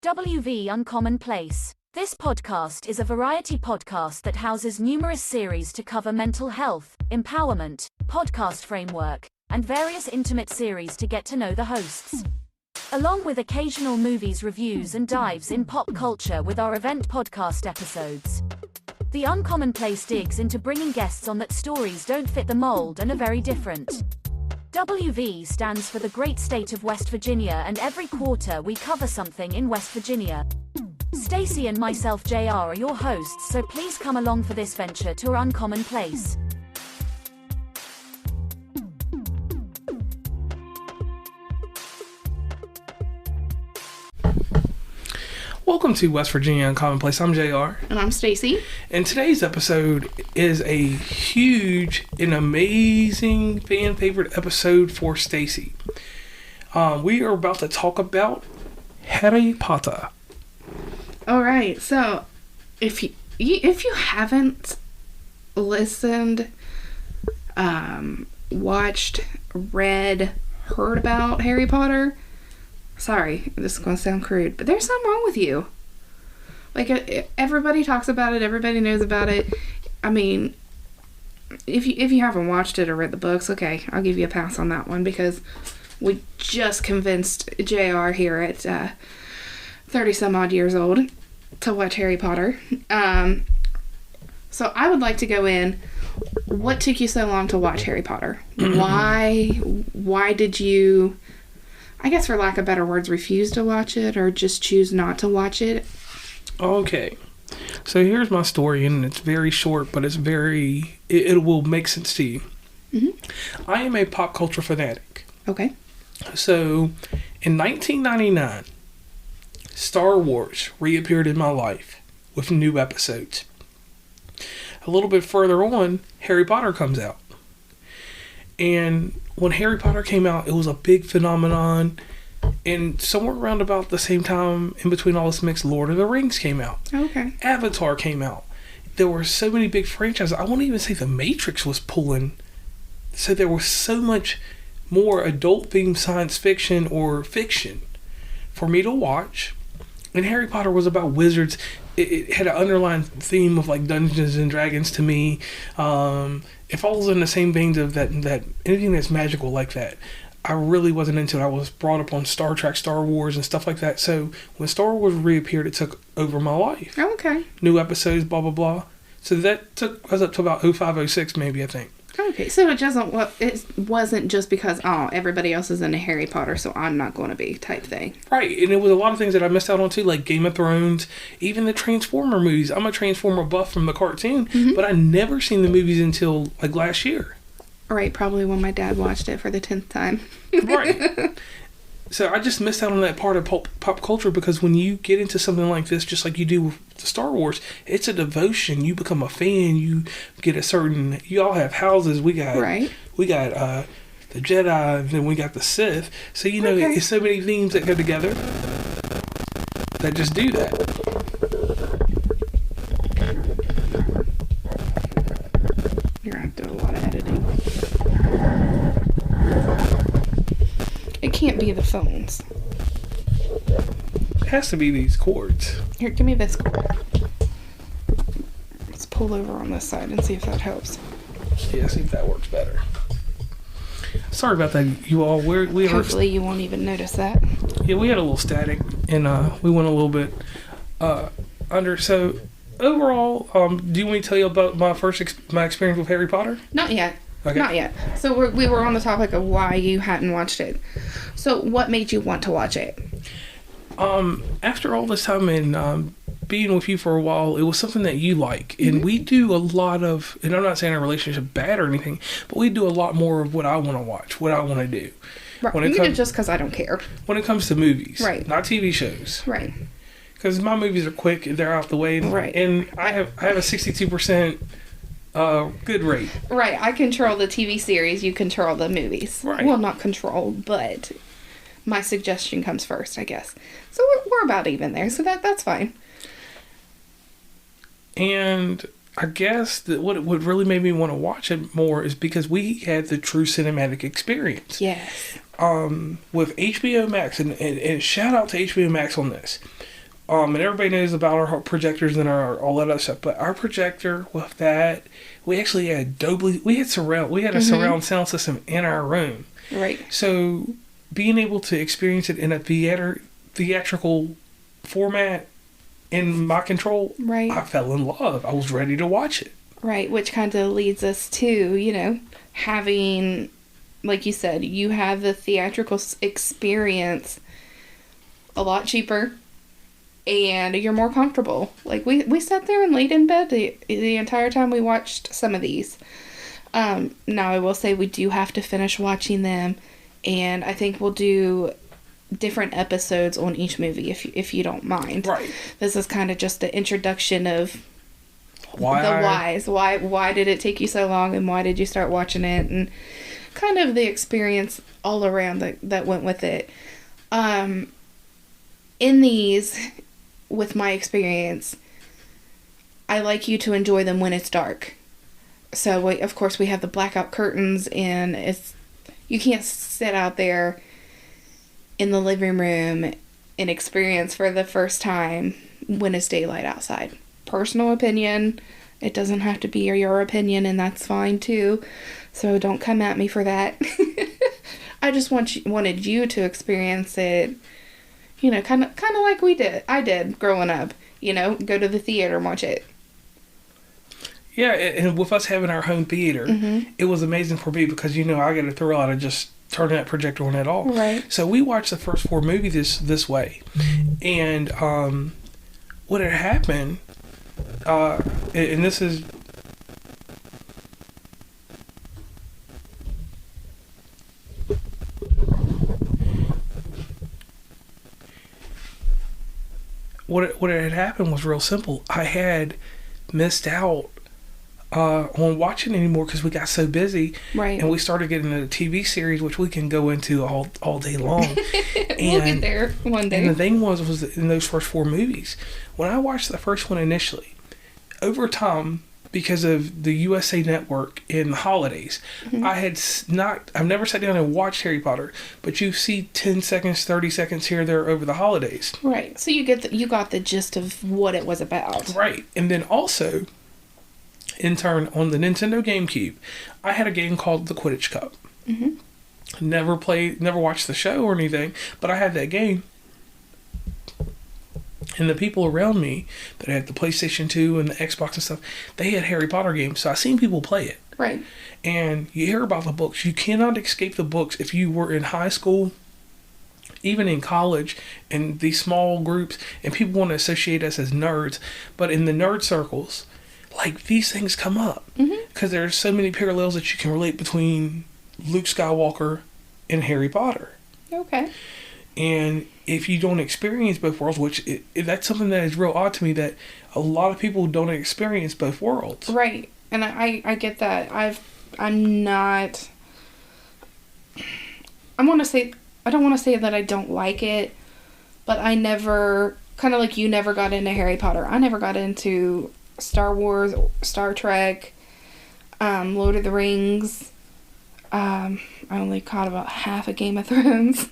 WV Uncommonplace. This podcast is a variety podcast that houses numerous series to cover mental health, empowerment, podcast framework, and various intimate series to get to know the hosts. Along with occasional movies reviews and dives in pop culture with our event podcast episodes. The Uncommonplace digs into bringing guests on that stories don't fit the mold and are very different. WV stands for the great state of West Virginia, and every quarter we cover something in West Virginia. Stacey and myself, Jr, are your hosts, so please come along for this venture to our uncommon place. Welcome to West Virginia Uncommonplace. I'm JR. And I'm Stacey. And today's episode is a huge and amazing fan favorite episode for Stacey. We are about to talk about Harry Potter. All right. So, if you haven't listened, watched, read, heard about Harry Potter, sorry, this is going to sound crude, but there's something wrong with you. Like, everybody talks about it, everybody knows about it. I mean, if you haven't watched it or read the books, okay, I'll give you a pass on that one, because we just convinced JR here at 30 some odd years old to watch Harry Potter. So I would like to go in, what took you so long to watch Harry Potter? Why did you, I guess for lack of better words, refuse to watch it or just choose not to watch it? Okay. So here's my story, and it's very short, but it will make sense to you. Mm-hmm. I am a pop culture fanatic. Okay. So in 1999, Star Wars reappeared in my life with new episodes. A little bit further on, Harry Potter comes out. And when Harry Potter came out, it was a big phenomenon. And somewhere around about the same time, in between all this mix, Lord of the Rings came out. Okay. Avatar came out. There were so many big franchises. I won't even say The Matrix was pulling. So there was so much more adult-themed science fiction or fiction for me to watch. And Harry Potter was about wizards. It had an underlying theme of like Dungeons and Dragons to me. It falls in the same veins of that anything that's magical like that. I really wasn't into it. I was brought up on Star Trek, Star Wars, and stuff like that. So when Star Wars reappeared, it took over my life. Oh, okay. New episodes, blah, blah, blah. So that took us up to about 05, 06 maybe, I think. Okay, so it wasn't just because, everybody else is into Harry Potter, so I'm not going to be type thing. Right, and it was a lot of things that I missed out on too, like Game of Thrones, even the Transformer movies. I'm a Transformer buff from the cartoon, but I never seen the movies until like last year. Right, probably when my dad watched it for the 10th time. Right. So I just missed out on that part of pop culture, because when you get into something like this, just like you do with Star Wars, it's a devotion. You become a fan. You get you all have houses. We got the Jedi, and then we got the Sith. So, it's so many themes that go together that just do that. You're going to have to do a lot of editing. It can't be the phones. It has to be these cords. Here, give me this cord. Let's pull over on this side and see if that helps. Yeah, see if that works better. Sorry about that, you all. Hopefully you won't even notice that. Yeah, we had a little static, and we went a little bit under. So, overall, do you want me to tell you about my experience with Harry Potter? Not yet. Okay. Not yet. So we were on the topic of why you hadn't watched it. So what made you want to watch it? After all this time and being with you for a while, it was something that you like. And we do a lot of, and I'm not saying our relationship is bad or anything, but we do a lot more of what I want to watch, what I want to do. Right. Just because I don't care. When it comes to movies. Right. Not TV shows. Right. Because my movies are quick, they're out the way. Right. And I have a 62% good rate. Right. I control the TV series. You control the movies. Right. Well, not control, but my suggestion comes first, I guess. So we're about even there. So that's fine. And I guess that what really made me want to watch it more is because we had the true cinematic experience. Yes. With HBO Max, and shout out to HBO Max on this. And everybody knows about our projectors and all that other stuff. But our projector with that, we actually had we had a surround sound system in our room. Right. So being able to experience it in a theatrical format in my control, right, I fell in love. I was ready to watch it. Right, which kind of leads us to, having, like you said, you have the theatrical experience a lot cheaper, and you're more comfortable. Like, we sat there and laid in bed the entire time we watched some of these. Now, I will say we do have to finish watching them, and I think we'll do different episodes on each movie if you don't mind. Right. This is kind of just the introduction of why the whys. Why did it take you so long, and why did you start watching it, and kind of the experience all around that went with it. In these, with my experience, I like you to enjoy them when it's dark. So of course we have the blackout curtains, and you can't sit out there in the living room and experience for the first time when it's daylight outside. Personal opinion. It doesn't have to be your opinion, and that's fine too. So don't come at me for that. I just wanted you to experience it, kind of like I did growing up. Go to the theater and watch it. Yeah, and with us having our home theater, it was amazing for me because I get a thrill out of just turning that projector on at all. Right. So we watched the first 4 movies this way, and what had happened, and this is. What had happened was real simple. I had missed out on watching anymore because we got so busy, right? And we started getting a TV series, which we can go into all day long. We'll get there one day. And the thing was in those first 4 movies, when I watched the first one initially, over time, because of the USA Network in the holidays, I've never sat down and watched Harry Potter, but you see 10 seconds, 30 seconds here or there over the holidays. Right. So you got the gist of what it was about. Right. And then also, in turn, on the Nintendo GameCube, I had a game called the Quidditch Cup. Never watched the show or anything, but I had that game. And the people around me that had the PlayStation 2 and the Xbox and stuff, they had Harry Potter games, so I seen people play it. Right. And you hear about the books. You cannot escape the books if you were in high school, even in college, in these small groups, and people want to associate us as nerds. But in the nerd circles, like, these things come up. Because there's so many parallels that you can relate between Luke Skywalker and Harry Potter. Okay. And if you don't experience both worlds, which that's something that is real odd to me, that a lot of people don't experience both worlds. Right. And I get that. I don't want to say that I don't like it, but I never, kind of like you never got into Harry Potter. I never got into Star Wars, Star Trek, Lord of the Rings. I only caught about half of Game of Thrones.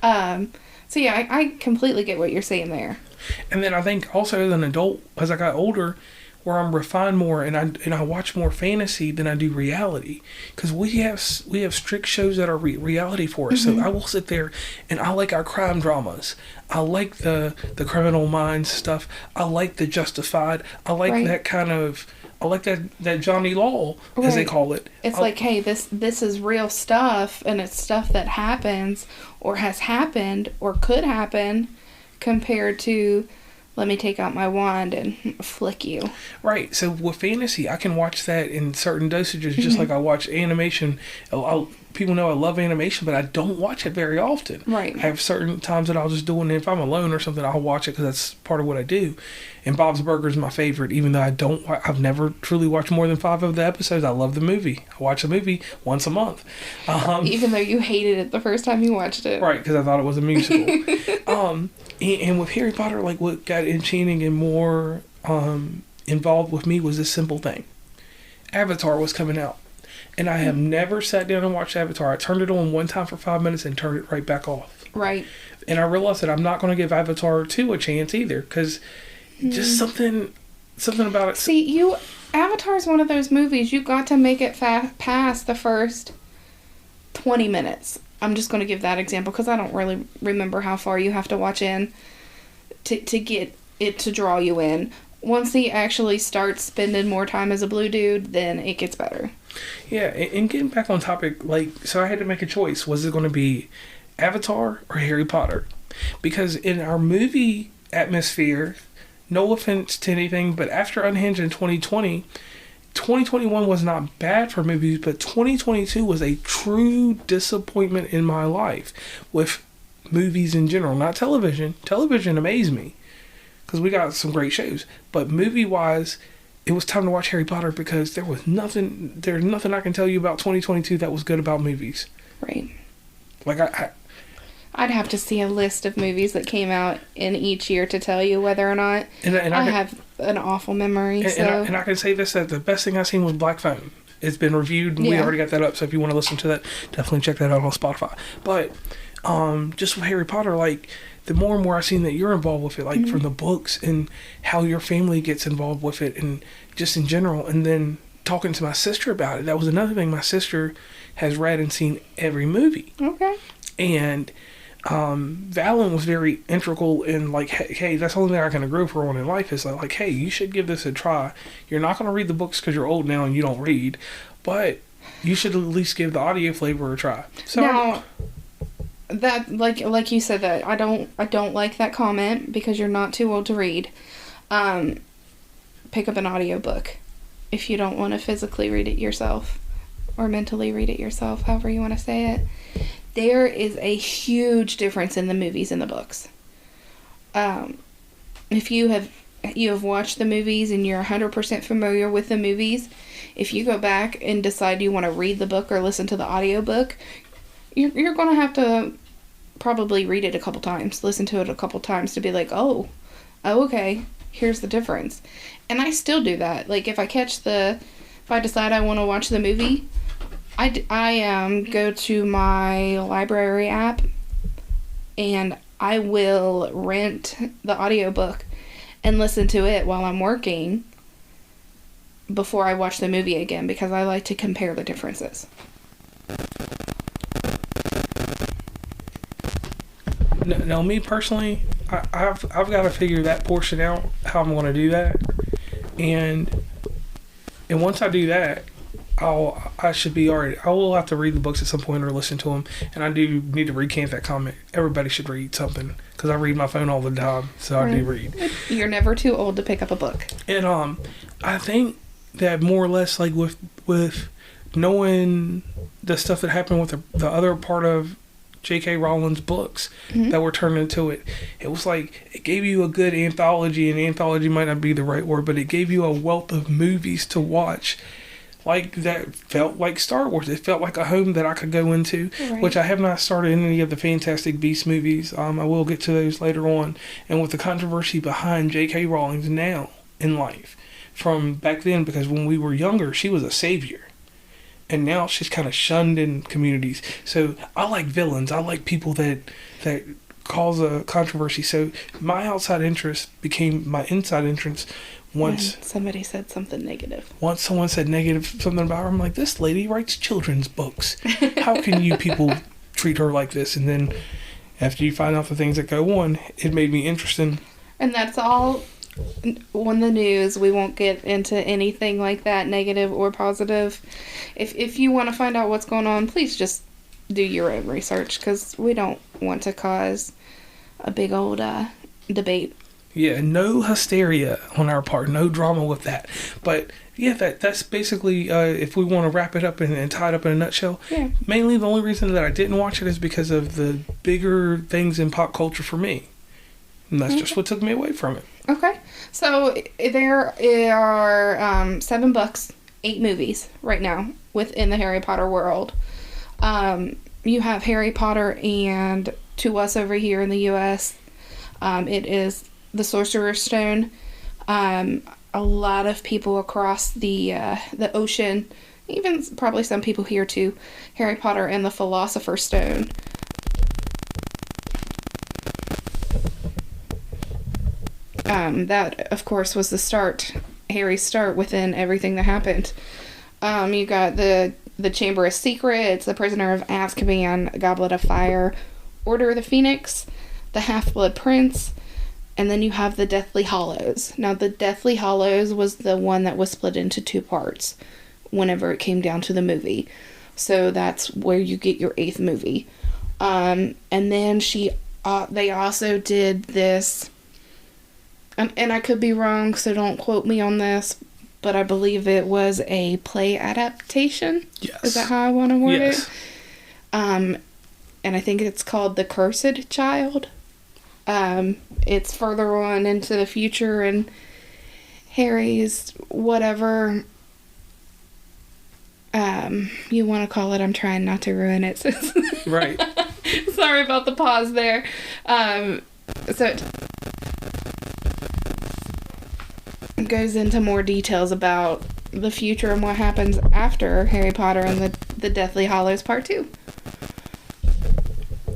So yeah, I completely get what you're saying there. And then I think also as an adult, as I got older, where I'm refined more and I watch more fantasy than I do reality, because we have strict shows that are reality for us. So I will sit there and I like our crime dramas. I like the Criminal Minds stuff. I like the Justified. I like that kind of. I like that Johnny Law, as they call it. It's like, hey, this is real stuff, and it's stuff that happens, or has happened, or could happen, compared to, let me take out my wand and flick you. Right. So with fantasy, I can watch that in certain dosages, just like I watch animation. People know I love animation, but I don't watch it very often. Right. I have certain times that I'll just do it, and if I'm alone or something, I'll watch it because that's part of what I do. And Bob's Burgers is my favorite, even though I've never truly watched more than 5 of the episodes. I love the movie. I watch the movie once a month. Even though you hated it the first time you watched it. Right, because I thought it was a musical. And with Harry Potter, like, what got enchanting and more involved with me was this simple thing. Avatar was coming out. And I have never sat down and watched Avatar. I turned it on one time for 5 minutes and turned it right back off. Right. And I realized that I'm not going to give Avatar 2 a chance either, because just something about it. See, Avatar's one of those movies, you got to make it past the first 20 minutes. I'm just going to give that example because I don't really remember how far you have to watch in to get it to draw you in. Once he actually starts spending more time as a blue dude, then it gets better. Yeah, and getting back on topic, so I had to make a choice. Was it going to be Avatar or Harry Potter? Because in our movie atmosphere, no offense to anything, but after Unhinged in 2020, 2021 was not bad for movies, but 2022 was a true disappointment in my life with movies in general, not television. Television amazed me because we got some great shows, but movie-wise, it was time to watch Harry Potter because there's nothing I can tell you about 2022 that was good about movies. Right. Like I'd have to see a list of movies that came out in each year to tell you whether or not. I have an awful memory. And I can say this, that the best thing I've seen was Black Phone. It's been reviewed, and we already got that up, so if you want to listen to that, definitely check that out on Spotify. But just with Harry Potter, the more and more I've seen that you're involved with it, from the books and how your family gets involved with it, and just in general, and then talking to my sister about it, that was another thing. My sister has read and seen every movie. Okay. And Valen was very integral in hey, that's the only thing I can agree with her on in life is hey, you should give this a try. You're not going to read the books because you're old now and you don't read, but you should at least give the audio flavor a try. So now, that like you said, that I don't like that comment because you're not too old to read. Pick up an audiobook if you don't want to physically read it yourself or mentally read it yourself, however you want to say it. There is a huge difference in the movies and the books. If you have watched the movies and you're 100% familiar with the movies, if you go back and decide you want to read the book or listen to the audiobook, you're going to have to probably read it a couple times, listen to it a couple times to be like, oh, okay, here's the difference. And I still do that. If I decide I want to watch the movie, I go to my library app and I will rent the audiobook and listen to it while I'm working before I watch the movie again because I like to compare the differences. Now, me personally, I've got to figure that portion out, how I'm going to do that, and once I do that, I should be already. I will have to read the books at some point or listen to them, and I do need to recant that comment. Everybody should read something because I read my phone all the time, so I do read. You're never too old to pick up a book. And I think that more or less with knowing the stuff that happened with the other part of J.K. Rowling's books that were turned into it. It was it gave you a good anthology, and anthology might not be the right word, but it gave you a wealth of movies to watch. That felt like Star Wars. It felt like a home that I could go into, which I have not started any of the Fantastic Beasts movies. I will get to those later on. And with the controversy behind J.K. Rowling's now in life, from back then, because when we were younger, she was a savior. And now she's kind of shunned in communities. So I like villains. I like people that cause a controversy. So my outside interest became my inside interest once somebody said something negative. Once someone said something about her, I'm like, this lady writes children's books. How can you people treat her like this? And then after you find out the things that go on, it made me interested. And that's all on the news. We won't get into anything like that, negative or positive. If you want to find out what's going on, please just do your own research because we don't want to cause a big old debate. Yeah, no hysteria on our part, no drama with that. But yeah, that's basically, if we want to wrap it up and tie it up in a nutshell, mainly the only reason that I didn't watch it is because of the bigger things in pop culture for me. And that's just what took me away from it. Okay. So there are 7 books, 8 movies right now within the Harry Potter world. You have Harry Potter, and to us over here in the U.S., it is the Sorcerer's Stone. A lot of people across the ocean, even probably some people here too, Harry Potter and the Philosopher's Stone. that, of course, was the start, Harry's start within everything that happened. You got the Chamber of Secrets, the Prisoner of Azkaban, Goblet of Fire, Order of the Phoenix, the Half-Blood Prince, and then you have the Deathly Hallows. Now, the Deathly Hallows was the one that was split into 2 parts whenever it came down to the movie. So that's where you get your 8th movie. And then they also did this, and I could be wrong, so don't quote me on this, but I believe it was a play adaptation. Yes. Is that how I want to word Yes. it? And I think it's called The Cursed Child. It's further on into the future, and Harry's whatever you want to call it. I'm trying not to ruin it. Right. Sorry about the pause there. So it goes into more details about the future and what happens after Harry Potter and the Deathly Hallows Part 2.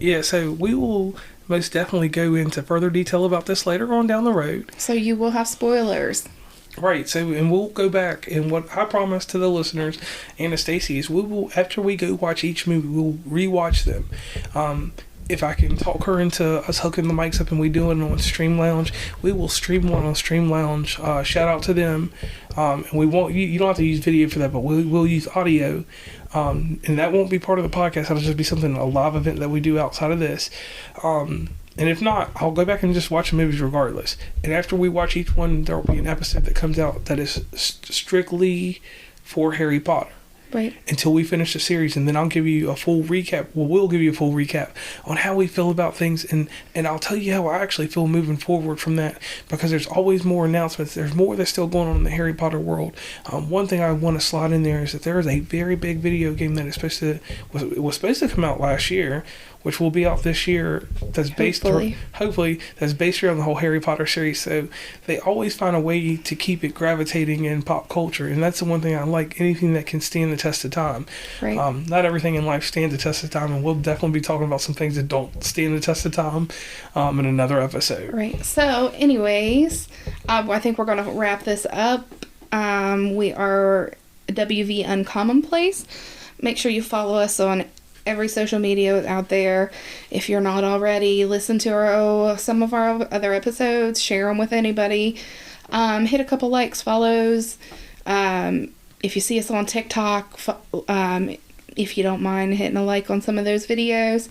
Yeah, so we will most definitely go into further detail about this later on down the road. So you will have spoilers. Right, so, and we'll go back, and what I promise to the listeners and to Stacey is we will, after we go watch each movie, we'll rewatch them. If I can talk her into us hooking the mics up and we do it on Stream Lounge, we will stream one on Stream Lounge. Shout out to them. And we won't, you don't have to use video for that, but we'll use audio. And that won't be part of the podcast. That'll just be something, a live event that we do outside of this. And if not, I'll go back and just watch the movies regardless. And after we watch each one, there will be an episode that comes out that is strictly for Harry Potter. Right. Until we finish the series, and then I'll give you a full recap. Well, we'll give you a full recap on how we feel about things, and I'll tell you how I actually feel moving forward from that, because there's always more announcements. There's more that's still going on in the Harry Potter world. One thing I want to slide in there is that there is a very big video game that is was supposed to come out last year, which will be out this year. That's hopefully that's based around the whole Harry Potter series. So they always find a way to keep it gravitating in pop culture, and that's the one thing I like. Anything that can stand the test of time. Right. Not everything in life stands the test of time, and we'll definitely be talking about some things that don't stand the test of time in another episode. Right. So, anyways, I think we're going to wrap this up. We are WV Uncommonplace. Make sure you follow us on every social media out there. If you're not already, listen to some of our other episodes, share them with anybody, hit a couple likes, follows. If you see us on TikTok, if you don't mind hitting a like on some of those videos,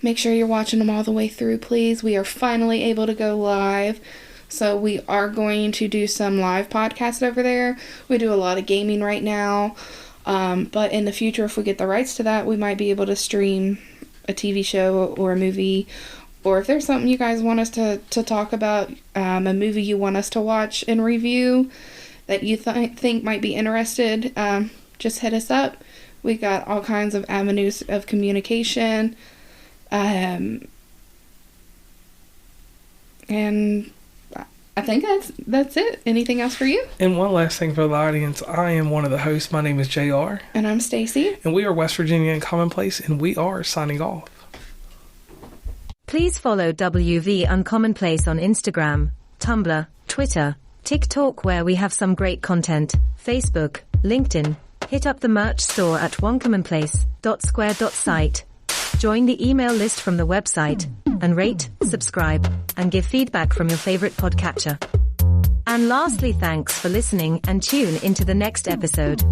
make sure you're watching them all the way through, please. We are finally able to go live, so we are going to do some live podcasts over there. We do a lot of gaming right now. But in the future, if we get the rights to that, we might be able to stream a TV show or a movie. Or if there's something you guys want us to talk about, a movie you want us to watch and review that you think might be interested, just hit us up. We got all kinds of avenues of communication. And I think that's it. Anything else for you? And one last thing for the audience. I am one of the hosts. My name is JR. And I'm Stacey. And we are West Virginia Uncommonplace, and we are signing off. Please follow WV Uncommonplace on Instagram, Tumblr, Twitter, TikTok, where we have some great content, Facebook, LinkedIn. Hit up the merch store at oncommonplace.square.site. Join the email list from the website, and rate, subscribe, and give feedback from your favorite podcatcher. And lastly, thanks for listening, and tune into the next episode.